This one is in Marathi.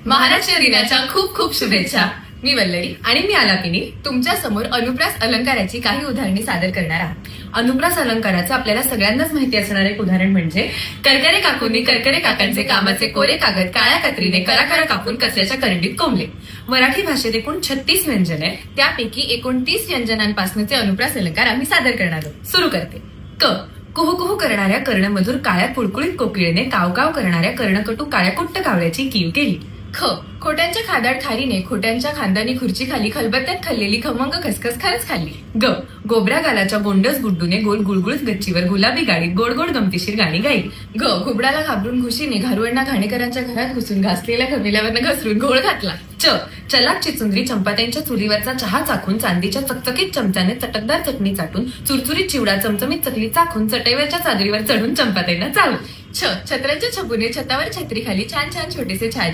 महाराष्ट्र दिनाच्या खूप खूप शुभेच्छा. मी वल्लरी आणि मी आलापिनी तुमच्या समोर अनुप्रास अलंकाराची काही उदाहरणे सादर करणार आहोत. अनुप्रास अलंकाराचं आपल्याला सगळ्यांनाच माहिती असणारं एक उदाहरण म्हणजे करकरे काकूंनी करकरे काकांचे कामाचे कोरे कागद काळ्या कत्रीने करा कापून कचऱ्याच्या करंडीत कोंबले. मराठी भाषेत एकूण 36 व्यंजने आहेत. त्यापैकी 29 व्यंजनांपासूनचे अनुप्रास अलंकार आम्ही सादर करणार आहोत. सुरू करते. क कुहू कुहू करणाऱ्या कर्णमधुर काळ्या कुळकुळीत कोकिळेने काव काव करणाऱ्या कर्णकटू काळ्या कुट्ट कावळ्याची कीव केली. ख खोट्यांच्या खादाड खारीने खोट्यांच्या खांदानी खुर्ची खाली खलबत्त्यात खाल्लेली खमंग खसखस खरंच खाल्ली. ग गोबऱ्या गालाच्या गोंडस गुड्डूने गोल गुळगुळीत गच्चीवर गुलाबी गाडीत गोड गोड गमतीशीर गाणी गायली. ग घुबडाला घाबरून घुशीने घारुअण्णा घाणेकरांच्या घरात घुसून घासलेल्या खमिल्यावरनं घसरून घोळ घातला. च चलाक चिचुंद्री चंपात्यांच्या चुलीवरचा चहा चाखून चांदीच्या चकचकीत चमच्याने चटकदार चटणी चाटून चुरचुरीत चिवडा चमचमीत चकली चाखून चटईवरच्या चादरीवर चढून चंपात्यांना चालू. छ छत्रांच्या छपूने छतावर छत्री खाली छान छान छोटेसे छायाचित्र